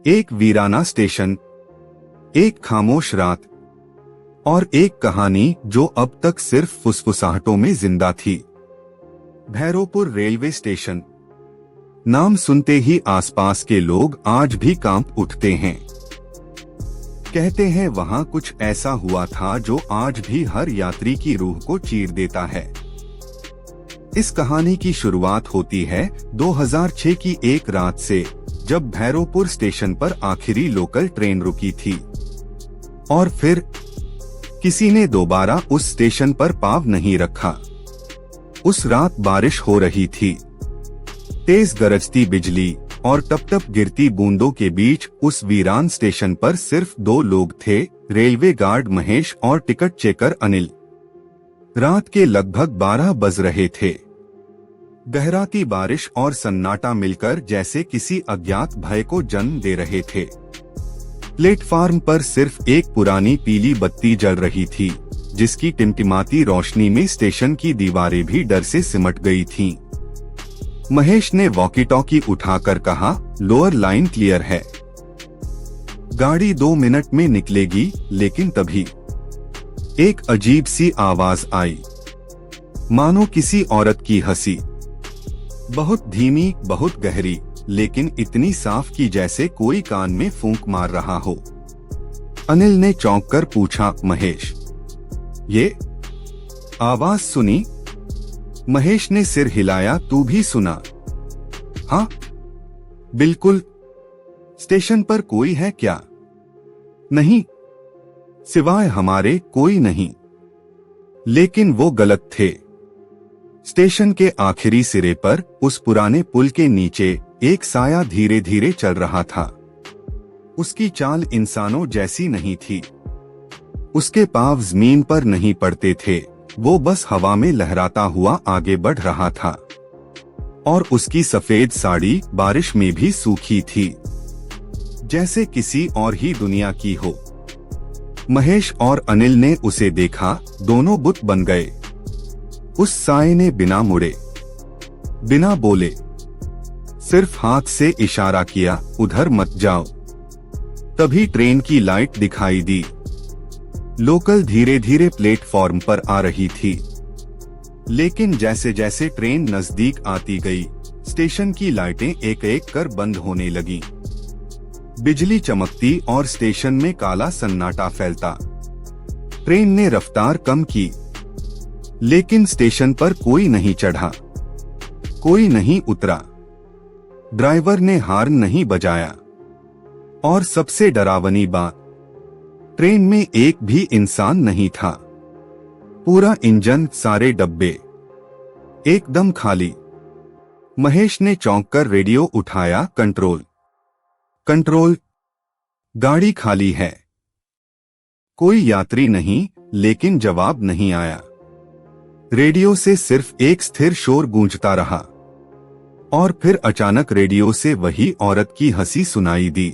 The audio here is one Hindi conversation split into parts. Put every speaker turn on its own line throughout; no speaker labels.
एक वीराना स्टेशन, एक खामोश रात और एक कहानी जो अब तक सिर्फ फुसफुसाहटों में जिंदा थी। Bhairopur railway station. नाम सुनते ही आसपास के लोग आज भी कांप उठते हैं। कहते हैं वहां कुछ ऐसा हुआ था जो आज भी हर यात्री की रूह को चीर देता है। इस कहानी की शुरुआत होती है 2006 की एक रात से, जब भैरोपुर स्टेशन पर आखिरी लोकल ट्रेन रुकी थी और फिर किसी ने दोबारा उस स्टेशन पर पाँव नहीं रखा। उस रात बारिश हो रही थी। तेज गरजती बिजली और टप टप गिरती बूंदों के बीच उस वीरान स्टेशन पर सिर्फ दो लोग थे, रेलवे गार्ड महेश और टिकट चेकर अनिल। रात के लगभग 12 बज रहे थे। गहराती बारिश और सन्नाटा मिलकर जैसे किसी अज्ञात भय को जन्म दे रहे थे। प्लेटफार्म पर सिर्फ एक पुरानी पीली बत्ती जल रही थी, जिसकी टिमटिमाती रोशनी में स्टेशन की दीवारें भी डर से सिमट गई थीं। महेश ने वॉकी टॉकी उठाकर कहा, लोअर लाइन क्लियर है, गाड़ी 2 मिनट में निकलेगी। लेकिन तभी एक अजीब सी आवाज आई, मानो किसी औरत की हंसी। बहुत धीमी, बहुत गहरी, लेकिन इतनी साफ कि जैसे कोई कान में फूंक मार रहा हो। अनिल ने चौंक कर पूछा, महेश, ये आवाज सुनी? महेश ने सिर हिलाया, तू भी सुना? हाँ, बिल्कुल। स्टेशन पर कोई है क्या? नहीं, सिवाय हमारे कोई नहीं। लेकिन वो गलत थे। स्टेशन के आखिरी सिरे पर उस पुराने पुल के नीचे एक साया धीरे धीरे चल रहा था। उसकी चाल इंसानों जैसी नहीं थी। उसके पांव जमीन पर नहीं पड़ते थे, वो बस हवा में लहराता हुआ आगे बढ़ रहा था। और उसकी सफेद साड़ी बारिश में भी सूखी थी, जैसे किसी और ही दुनिया की हो। महेश और अनिल ने उसे देखा, दोनों बुत बन गए। उस साये ने बिना मुड़े, बिना बोले, सिर्फ हाथ से इशारा किया, उधर मत जाओ। तभी ट्रेन की लाइट दिखाई दी। लोकल धीरे धीरे प्लेटफॉर्म पर आ रही थी। लेकिन जैसे जैसे ट्रेन नजदीक आती गई, स्टेशन की लाइटें एक एक कर बंद होने लगीं। बिजली चमकती और स्टेशन में काला सन्नाटा फैलता। ट्रेन ने रफ्तार कम की, लेकिन स्टेशन पर कोई नहीं चढ़ा, कोई नहीं उतरा। ड्राइवर ने हॉर्न नहीं बजाया। और सबसे डरावनी बात, ट्रेन में एक भी इंसान नहीं था। पूरा इंजन, सारे डब्बे एकदम खाली। महेश ने चौंक कर रेडियो उठाया, कंट्रोल, कंट्रोल, गाड़ी खाली है। कोई यात्री नहीं, लेकिन जवाब नहीं आया। रेडियो से सिर्फ एक स्थिर शोर गूंजता रहा। और फिर अचानक रेडियो से वही औरत की हंसी सुनाई दी।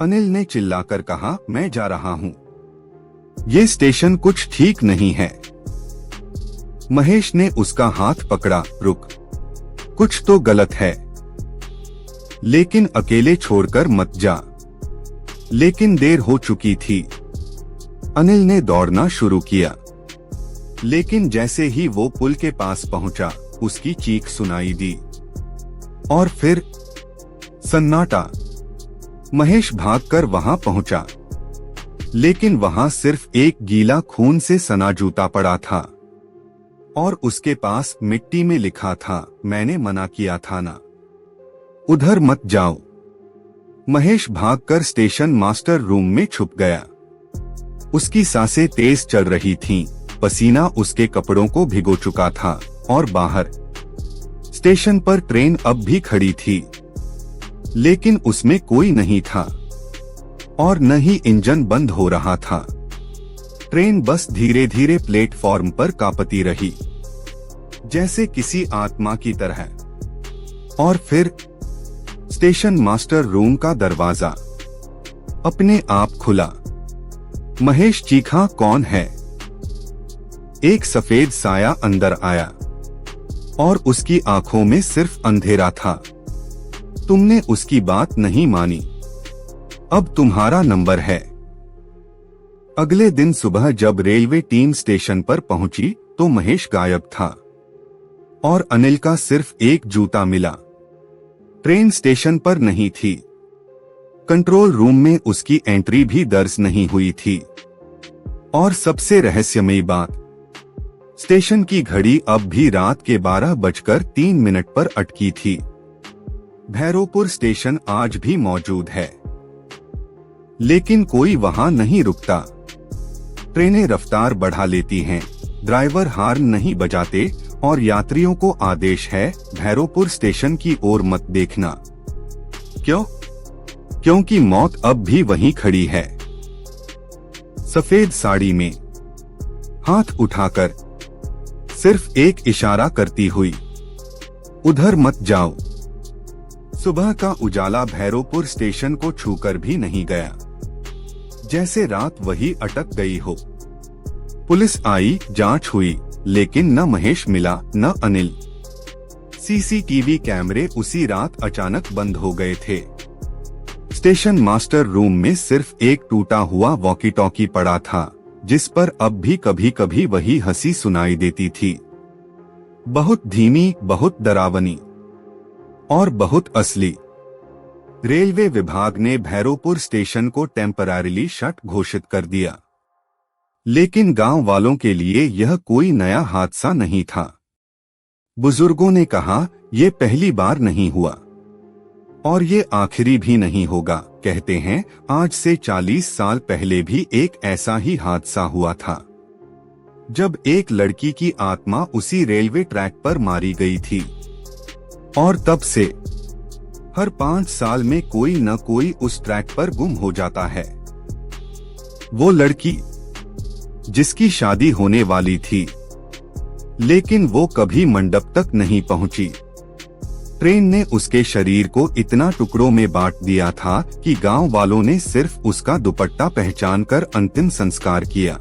अनिल ने चिल्लाकर कहा, मैं जा रहा हूं, ये स्टेशन कुछ ठीक नहीं है। महेश ने उसका हाथ पकड़ा, रुक, कुछ तो गलत है, लेकिन अकेले छोड़कर मत जा। लेकिन देर हो चुकी थी। अनिल ने दौड़ना शुरू किया, लेकिन जैसे ही वो पुल के पास पहुंचा, उसकी चीख सुनाई दी। और फिर सन्नाटा। महेश भागकर वहां पहुंचा, लेकिन वहां सिर्फ एक गीला खून से सना जूता पड़ा था। और उसके पास मिट्टी में लिखा था, मैंने मना किया था ना, उधर मत जाओ। महेश भागकर स्टेशन मास्टर रूम में छुप गया। उसकी सांसें तेज चल रही थीं, पसीना उसके कपड़ों को भिगो चुका था। और बाहर स्टेशन पर ट्रेन अब भी खड़ी थी, लेकिन उसमें कोई नहीं था और न ही इंजन बंद हो रहा था। ट्रेन बस धीरे धीरे प्लेटफॉर्म पर कांपती रही, जैसे किसी आत्मा की तरह। और फिर स्टेशन मास्टर रूम का दरवाजा अपने आप खुला। महेश चीखा, कौन है? एक सफेद साया अंदर आया और उसकी आंखों में सिर्फ अंधेरा था। तुमने उसकी बात नहीं मानी, अब तुम्हारा नंबर है। अगले दिन सुबह जब रेलवे टीम स्टेशन पर पहुंची तो महेश गायब था और अनिल का सिर्फ एक जूता मिला। ट्रेन स्टेशन पर नहीं थी। कंट्रोल रूम में उसकी एंट्री भी दर्ज नहीं हुई थी। और सबसे रहस्यमयी बात, स्टेशन की घड़ी अब भी रात के 12:03 पर अटकी थी। भैरोपुर स्टेशन आज भी मौजूद है, लेकिन कोई वहां नहीं रुकता। ट्रेनें रफ्तार बढ़ा लेती हैं, ड्राइवर हॉर्न नहीं बजाते और यात्रियों को आदेश है भैरोपुर स्टेशन की ओर मत देखना। क्यों? क्योंकि मौत अब भी वहीं खड़ी है, सफेद साड़ी में, हाथ उठाकर, सिर्फ एक इशारा करती हुई, उधर मत जाओ। सुबह का उजाला भैरोपुर स्टेशन को छूकर भी नहीं गया, जैसे रात वही अटक गई हो। पुलिस आई, जांच हुई, लेकिन न महेश मिला न अनिल। सीसीटीवी कैमरे उसी रात अचानक बंद हो गए थे। स्टेशन मास्टर रूम में सिर्फ एक टूटा हुआ वॉकी टॉकी पड़ा था, जिस पर अब भी कभी कभी वही हंसी सुनाई देती थी, बहुत धीमी, बहुत डरावनी और बहुत असली। रेलवे विभाग ने भैरोपुर स्टेशन को टेम्पररीली शट घोषित कर दिया, लेकिन गांव वालों के लिए यह कोई नया हादसा नहीं था। बुजुर्गों ने कहा, ये पहली बार नहीं हुआ और ये आखिरी भी नहीं होगा। कहते हैं आज से 40 साल पहले भी एक ऐसा ही हादसा हुआ था, जब एक लड़की की आत्मा उसी रेलवे ट्रैक पर मारी गई थी। और तब से हर 5 साल में कोई न कोई उस ट्रैक पर गुम हो जाता है। वो लड़की जिसकी शादी होने वाली थी, लेकिन वो कभी मंडप तक नहीं पहुंची। ट्रेन ने उसके शरीर को इतना टुकड़ों में बांट दिया था कि गांव वालों ने सिर्फ उसका दुपट्टा पहचानकर अंतिम संस्कार किया।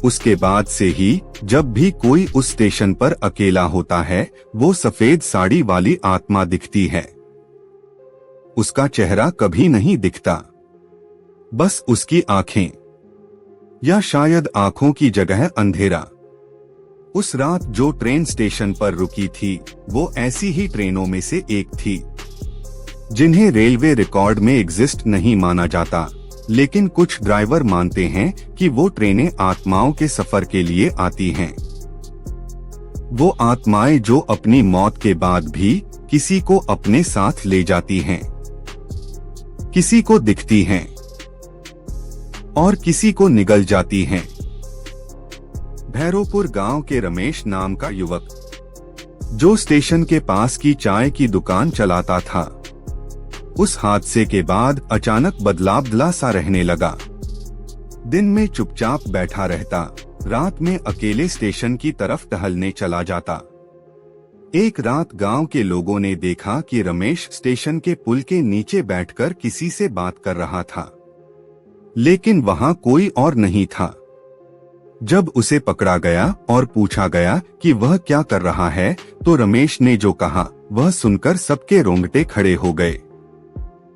उसके बाद से ही जब भी कोई उस स्टेशन पर अकेला होता है, वो सफेद साड़ी वाली आत्मा दिखती है। उसका चेहरा कभी नहीं दिखता, बस उसकी आंखें, या शायद आंखों की जगह अंधेरा। उस रात जो ट्रेन स्टेशन पर रुकी थी, वो ऐसी ही ट्रेनों में से एक थी, जिन्हें रेलवे रिकॉर्ड में एग्जिस्ट नहीं माना जाता, लेकिन कुछ ड्राइवर मानते हैं कि वो ट्रेनें आत्माओं के सफर के लिए आती हैं। वो आत्माएं जो अपनी मौत के बाद भी किसी को अपने साथ ले जाती हैं, किसी को दिखती हैं और किसी को निगल जाती हैं। भैरोपुर गांव के रमेश नाम का युवक, जो स्टेशन के पास की चाय की दुकान चलाता था, उस हादसे के बाद अचानक बदलाव सा रहने लगा। दिन में चुपचाप बैठा रहता, रात में अकेले स्टेशन की तरफ टहलने चला जाता। एक रात गांव के लोगों ने देखा कि रमेश स्टेशन के पुल के नीचे बैठकर किसी से बात कर रहा था, लेकिन वहां कोई और नहीं था। जब उसे पकड़ा गया और पूछा गया कि वह क्या कर रहा है, तो रमेश ने जो कहा वह सुनकर सबके रोंगटे खड़े हो गए।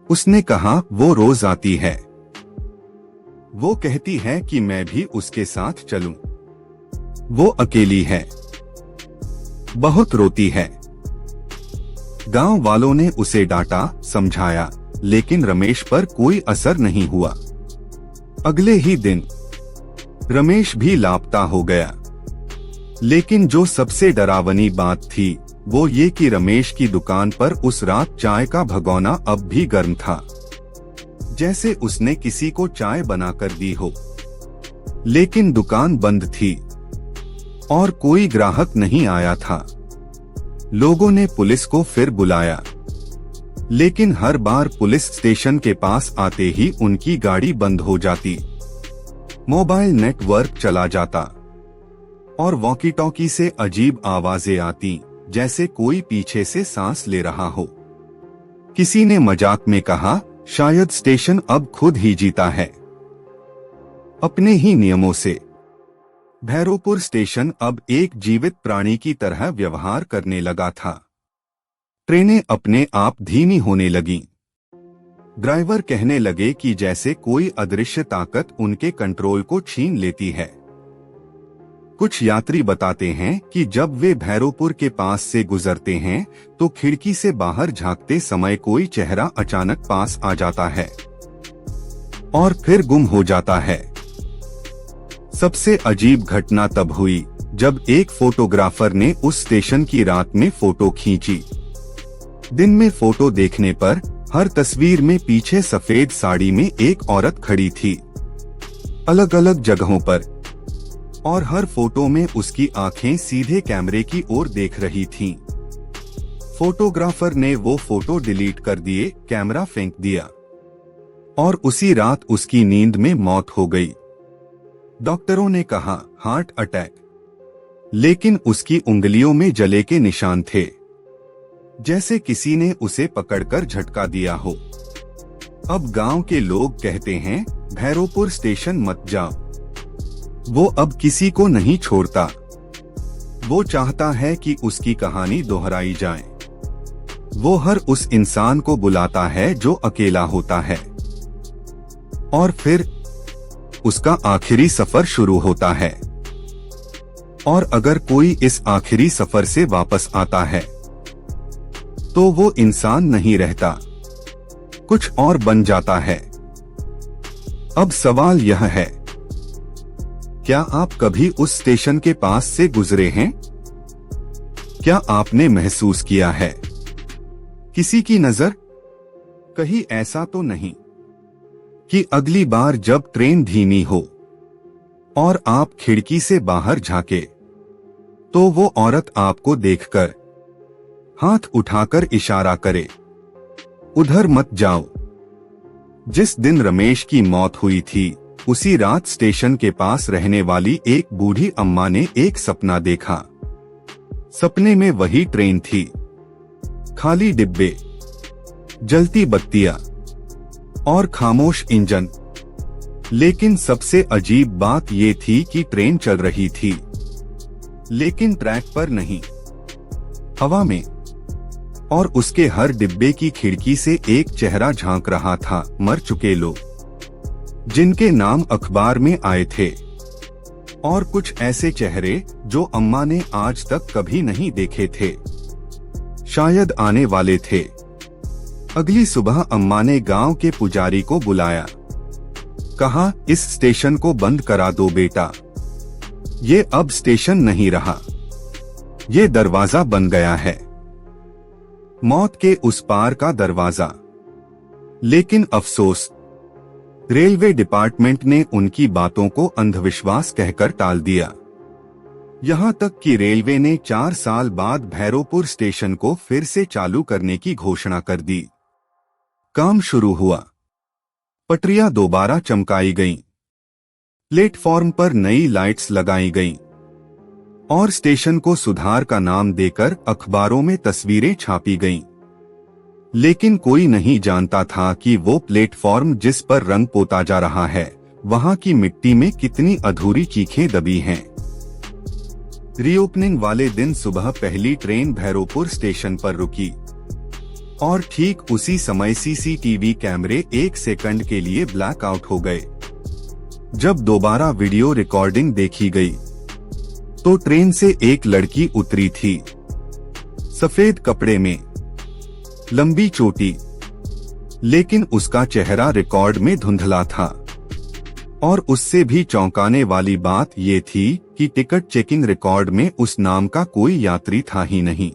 उसने कहा, वो रोज आती है, वो कहती है कि मैं भी उसके साथ चलूं। वो अकेली है, बहुत रोती है। गांव वालों ने उसे डांटा, समझाया, लेकिन रमेश पर कोई असर नहीं हुआ। अगले ही दिन रमेश भी लापता हो गया। लेकिन जो सबसे डरावनी बात थी, वो ये कि रमेश की दुकान पर उस रात चाय का भगोना अब भी गर्म था, जैसे उसने किसी को चाय बनाकर दी हो। लेकिन दुकान बंद थी और कोई ग्राहक नहीं आया था। लोगों ने पुलिस को फिर बुलाया, लेकिन हर बार पुलिस स्टेशन के पास आते ही उनकी गाड़ी बंद हो जाती, मोबाइल नेटवर्क चला जाता और वॉकी टॉकी से अजीब आवाजें आती, जैसे कोई पीछे से सांस ले रहा हो। किसी ने मजाक में कहा, शायद स्टेशन अब खुद ही जीता है, अपने ही नियमों से। भैरोपुर स्टेशन अब एक जीवित प्राणी की तरह व्यवहार करने लगा था। ट्रेनें अपने आप धीमी होने लगीं। ड्राइवर कहने लगे कि जैसे कोई अदृश्य ताकत उनके कंट्रोल को छीन लेती है। कुछ यात्री बताते हैं कि जब वे भैरोपुर के पास से गुजरते हैं तो खिड़की से बाहर झांकते समय कोई चेहरा अचानक पास आ जाता है और फिर गुम हो जाता है। सबसे अजीब घटना तब हुई जब एक फोटोग्राफर ने उस स्टेशन की रात में फोटो खींची। दिन में फोटो देखने पर हर तस्वीर में पीछे सफेद साड़ी में एक औरत खड़ी थी, अलग अलग जगहों पर, और हर फोटो में उसकी आंखें सीधे कैमरे की ओर देख रही थीं। फोटोग्राफर ने वो फोटो डिलीट कर दिए, कैमरा फेंक दिया और उसी रात उसकी नींद में मौत हो गई। डॉक्टरों ने कहा हार्ट अटैक, लेकिन उसकी उंगलियों में जले के निशान थे, जैसे किसी ने उसे पकड़कर झटका दिया हो। अब गांव के लोग कहते हैं भैरोपुर स्टेशन मत जाओ, वो अब किसी को नहीं छोड़ता। वो चाहता है कि उसकी कहानी दोहराई जाए। वो हर उस इंसान को बुलाता है जो अकेला होता है, और फिर उसका आखिरी सफर शुरू होता है। और अगर कोई इस आखिरी सफर से वापस आता है तो वो इंसान नहीं रहता, कुछ और बन जाता है। अब सवाल यह है, क्या आप कभी उस स्टेशन के पास से गुजरे हैं? क्या आपने महसूस किया है किसी की नजर? कहीं ऐसा तो नहीं कि अगली बार जब ट्रेन धीमी हो और आप खिड़की से बाहर झांके तो वो औरत आपको देखकर हाथ उठाकर इशारा करे, उधर मत जाओ। जिस दिन रमेश की मौत हुई थी उसी रात स्टेशन के पास रहने वाली एक बूढ़ी अम्मा ने एक सपना देखा। सपने में वही ट्रेन थी, खाली डिब्बे, जलती बत्तियां और खामोश इंजन। लेकिन सबसे अजीब बात ये थी कि ट्रेन चल रही थी, लेकिन ट्रैक पर नहीं, हवा में। और उसके हर डिब्बे की खिड़की से एक चेहरा झांक रहा था, मर चुके लोग जिनके नाम अखबार में आए थे, और कुछ ऐसे चेहरे जो अम्मा ने आज तक कभी नहीं देखे थे, शायद आने वाले थे। अगली सुबह अम्मा ने गांव के पुजारी को बुलाया, कहा इस स्टेशन को बंद करा दो बेटा, ये अब स्टेशन नहीं रहा, ये दरवाजा बन गया है, मौत के उस पार का दरवाजा। लेकिन अफसोस, रेलवे डिपार्टमेंट ने उनकी बातों को अंधविश्वास कहकर टाल दिया। यहां तक कि रेलवे ने 4 साल बाद भैरोपुर स्टेशन को फिर से चालू करने की घोषणा कर दी। काम शुरू हुआ, पटरियां दोबारा चमकाई गईं, प्लेटफॉर्म पर नई लाइट्स लगाई गईं और स्टेशन को सुधार का नाम देकर अखबारों में तस्वीरें छापी गईं। लेकिन कोई नहीं जानता था कि वो प्लेटफॉर्म जिस पर रंग पोता जा रहा है, वहां की मिट्टी में कितनी अधूरी चीखें दबी हैं। रीओपनिंग वाले दिन सुबह पहली ट्रेन भैरोपुर स्टेशन पर रुकी और ठीक उसी समय सीसीटीवी कैमरे 1 सेकंड के लिए ब्लैक आउट हो गए। जब दोबारा वीडियो रिकॉर्डिंग देखी गई तो ट्रेन से एक लड़की उतरी थी, सफेद कपड़े में, लंबी चोटी, लेकिन उसका चेहरा रिकॉर्ड में धुंधला था। और उससे भी चौंकाने वाली बात ये थी कि टिकट चेकिंग रिकॉर्ड में उस नाम का कोई यात्री था ही नहीं।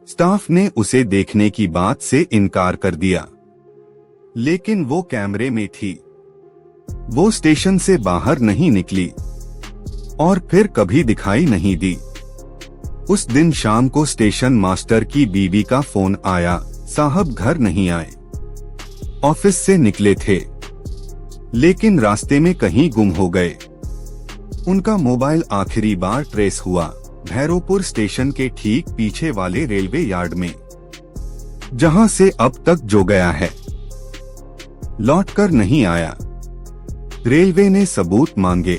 स्टाफ ने उसे देखने की बात से इनकार कर दिया, लेकिन वो कैमरे में थी। वो स्टेशन से बाहर नहीं निकली और फिर कभी दिखाई नहीं दी। उस दिन शाम को स्टेशन मास्टर की बीवी का फोन आया, साहब घर नहीं आए, ऑफिस से निकले थे लेकिन रास्ते में कहीं गुम हो गए। उनका मोबाइल आखिरी बार ट्रेस हुआ भैरोपुर स्टेशन के ठीक पीछे वाले रेलवे यार्ड में, जहां से अब तक जो गया है लौटकर नहीं आया। रेलवे ने सबूत मांगे,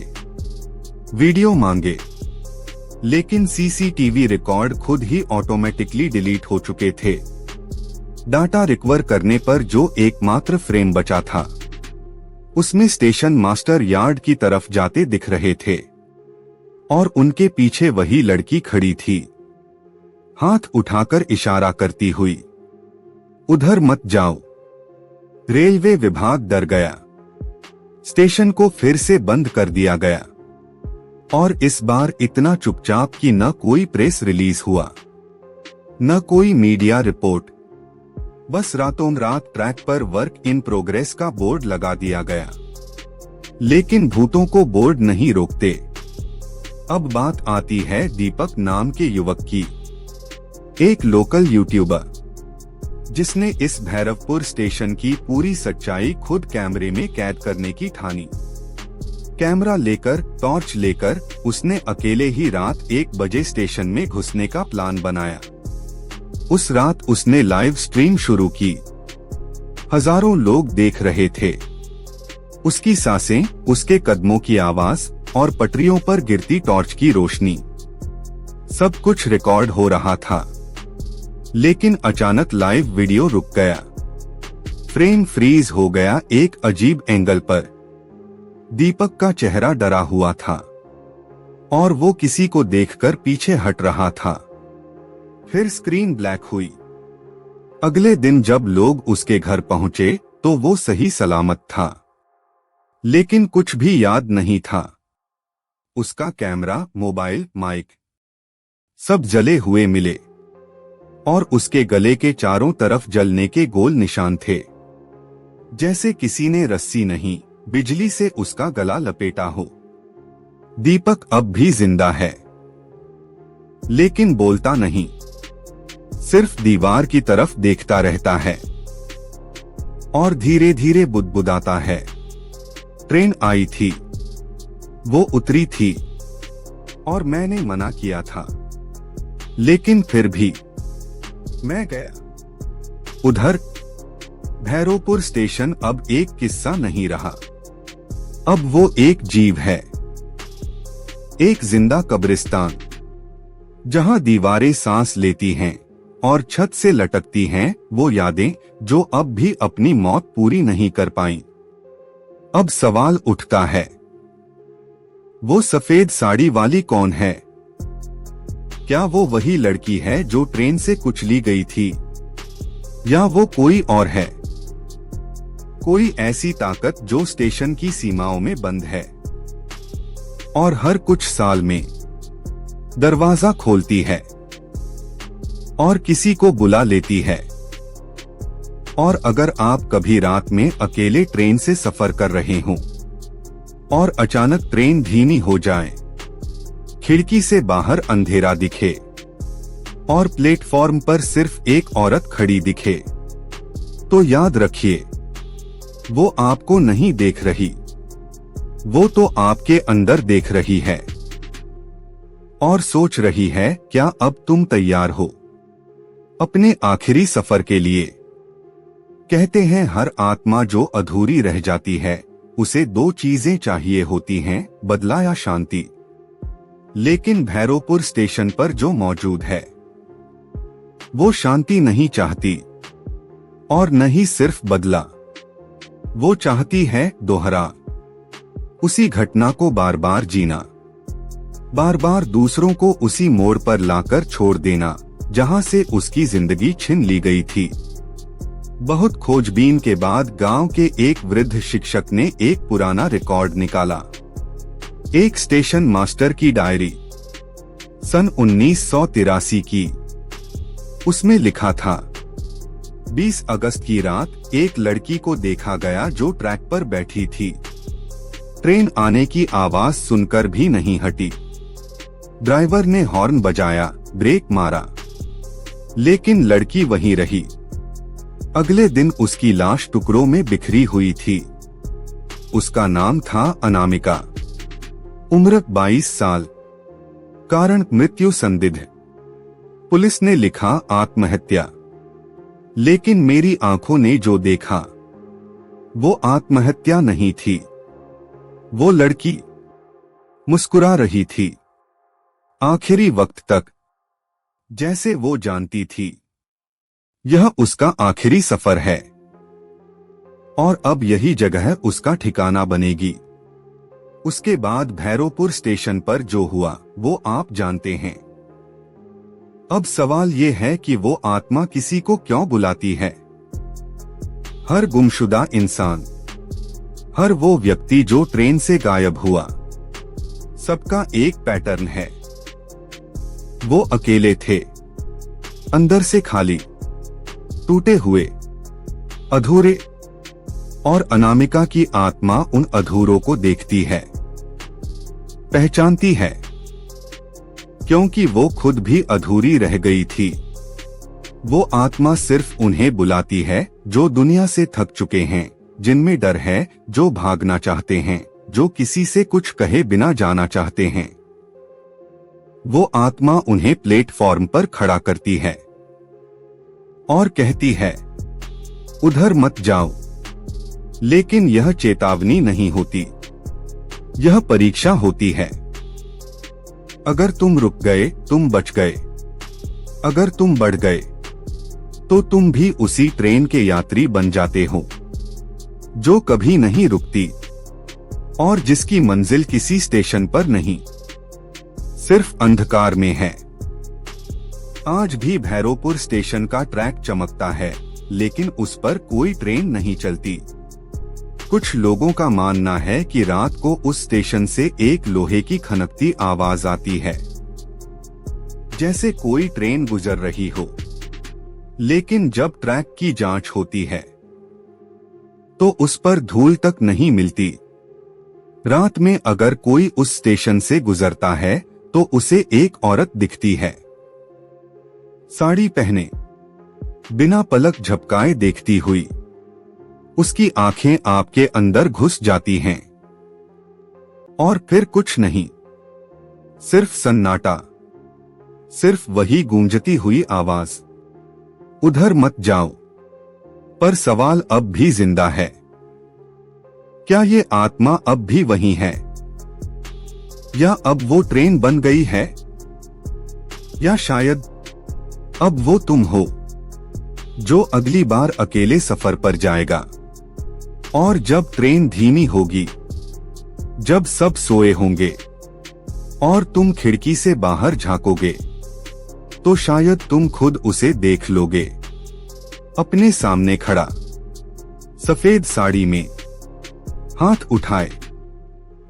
वीडियो मांगे, लेकिन सीसीटीवी रिकॉर्ड खुद ही ऑटोमेटिकली डिलीट हो चुके थे। डाटा रिकवर करने पर जो एकमात्र फ्रेम बचा था उसमें स्टेशन मास्टर यार्ड की तरफ जाते दिख रहे थे और उनके पीछे वही लड़की खड़ी थी, हाथ उठाकर इशारा करती हुई। उधर मत जाओ। रेलवे विभाग डर गया। स्टेशन को फिर से बंद कर दिया गया और इस बार इतना चुपचाप कि न कोई प्रेस रिलीज हुआ, न कोई मीडिया रिपोर्ट। बस रातों रात ट्रैक पर वर्क इन प्रोग्रेस का बोर्ड लगा दिया गया। लेकिन भूतों को बोर्ड नहीं रोकते। अब बात आती है दीपक नाम के युवक की, एक लोकल यूट्यूबर जिसने इस भैरवपुर स्टेशन की पूरी सच्चाई खुद कैमरे में कैद करने की ठानी। कैमरा लेकर, टॉर्च लेकर उसने अकेले ही रात 1 बजे स्टेशन में घुसने का प्लान बनाया। उस रात उसने लाइव स्ट्रीम शुरू की। हजारों लोग देख रहे थे। उसकी सांसें, उसके कदमों की आवाज और पटरियों पर गिरती टॉर्च की रोशनी, सब कुछ रिकॉर्ड हो रहा था। लेकिन अचानक लाइव वीडियो रुक गया। फ्रेम फ्रीज हो गया एक अजीब एंगल पर। दीपक का चेहरा डरा हुआ था और वो किसी को देखकर पीछे हट रहा था। फिर स्क्रीन ब्लैक हुई। अगले दिन जब लोग उसके घर पहुंचे तो वो सही सलामत था, लेकिन कुछ भी याद नहीं था। उसका कैमरा, मोबाइल, माइक सब जले हुए मिले और उसके गले के चारों तरफ जलने के गोल निशान थे, जैसे किसी ने रस्सी नहीं, बिजली से उसका गला लपेटा हो। दीपक अब भी जिंदा है, लेकिन बोलता नहीं, सिर्फ दीवार की तरफ देखता रहता है और धीरे धीरे बुदबुदाता है। ट्रेन आई थी, वो उतरी थी और मैंने मना किया था, लेकिन फिर भी मैं गया। उधर भैरवपुर स्टेशन अब एक किस्सा नहीं रहा, अब वो एक जीव है, एक जिंदा कब्रिस्तान, जहां दीवारें सांस लेती हैं और छत से लटकती हैं वो यादें जो अब भी अपनी मौत पूरी नहीं कर पाईं। अब सवाल उठता है, वो सफेद साड़ी वाली कौन है? क्या वो वही लड़की है जो ट्रेन से कुचली गई थी, या वो कोई और है? कोई ऐसी ताकत जो स्टेशन की सीमाओं में बंद है और हर कुछ साल में दरवाजा खोलती है और किसी को बुला लेती है। और अगर आप कभी रात में अकेले ट्रेन से सफर कर रहे हों और अचानक ट्रेन धीमी हो जाए, खिड़की से बाहर अंधेरा दिखे और प्लेटफॉर्म पर सिर्फ एक औरत खड़ी दिखे, तो याद रखिए, वो आपको नहीं देख रही, वो तो आपके अंदर देख रही है और सोच रही है, क्या अब तुम तैयार हो अपने आखिरी सफर के लिए? कहते हैं हर आत्मा जो अधूरी रह जाती है उसे 2 चीजें चाहिए होती हैं, बदला या शांति। लेकिन भैरवपुर स्टेशन पर जो मौजूद है वो शांति नहीं चाहती और न ही सिर्फ बदला, वो चाहती है दोहरा, उसी घटना को बार बार जीना, बार बार दूसरों को उसी मोड़ पर लाकर छोड़ देना जहां से उसकी जिंदगी छीन ली गई थी। बहुत खोजबीन के बाद गांव के एक वृद्ध शिक्षक ने एक पुराना रिकॉर्ड निकाला, एक स्टेशन मास्टर की डायरी, सन 1983 की। उसमें लिखा था, 20 अगस्त की रात एक लड़की को देखा गया जो ट्रैक पर बैठी थी। ट्रेन आने की आवाज सुनकर भी नहीं हटी। ड्राइवर ने हॉर्न बजाया, ब्रेक मारा, लेकिन लड़की वहीं रही। अगले दिन उसकी लाश टुकड़ों में बिखरी हुई थी। उसका नाम था अनामिका, उम्र 22 साल, कारण मृत्यु संदिग्ध। पुलिस ने लिखा आत्महत्या, लेकिन मेरी आंखों ने जो देखा वो आत्महत्या नहीं थी। वो लड़की मुस्कुरा रही थी, आखिरी वक्त तक, जैसे वो जानती थी यह उसका आखिरी सफर है और अब यही जगह उसका ठिकाना बनेगी। उसके बाद भैरोपुर स्टेशन पर जो हुआ वो आप जानते हैं। अब सवाल ये है कि वो आत्मा किसी को क्यों बुलाती है। हर गुमशुदा इंसान, हर वो व्यक्ति जो ट्रेन से गायब हुआ, सबका एक पैटर्न है। वो अकेले थे, अंदर से खाली, टूटे हुए, अधूरे, और अनामिका की आत्मा उन अधूरों को देखती है, पहचानती है, क्योंकि वो खुद भी अधूरी रह गई थी। वो आत्मा सिर्फ उन्हें बुलाती है जो दुनिया से थक चुके हैं, जिनमें डर है, जो भागना चाहते हैं, जो किसी से कुछ कहे बिना जाना चाहते हैं। वो आत्मा उन्हें प्लेटफॉर्म पर खड़ा करती है और कहती है, उधर मत जाओ। लेकिन यह चेतावनी नहीं होती, यह परीक्षा होती है। अगर तुम रुक गए, तुम बच गए। अगर तुम बढ़ गए, तो तुम भी उसी ट्रेन के यात्री बन जाते हो जो कभी नहीं रुकती और जिसकी मंजिल किसी स्टेशन पर नहीं, सिर्फ अंधकार में है। आज भी भैरोपुर स्टेशन का ट्रैक चमकता है, लेकिन उस पर कोई ट्रेन नहीं चलती। कुछ लोगों का मानना है कि रात को उस स्टेशन से एक लोहे की खनकती आवाज आती है, जैसे कोई ट्रेन गुजर रही हो। लेकिन जब ट्रैक की जांच होती है तो उस पर धूल तक नहीं मिलती। रात में अगर कोई उस स्टेशन से गुजरता है तो उसे एक औरत दिखती है, साड़ी पहने, बिना पलक झपकाए देखती हुई। उसकी आंखें आपके अंदर घुस जाती हैं और फिर कुछ नहीं, सिर्फ सन्नाटा, सिर्फ वही गूंजती हुई आवाज, उधर मत जाओ। पर सवाल अब भी जिंदा है, क्या ये आत्मा अब भी वही है, या अब वो ट्रेन बन गई है, या शायद अब वो तुम हो जो अगली बार अकेले सफर पर जाएगा। और जब ट्रेन धीमी होगी, जब सब सोए होंगे और तुम खिड़की से बाहर झांकोगे, तो शायद तुम खुद उसे देख लोगे, अपने सामने खड़ा, सफेद साड़ी में, हाथ उठाए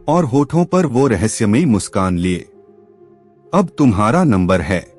और होठों पर वो रहस्यमयी मुस्कान लिए। अब तुम्हारा नंबर है।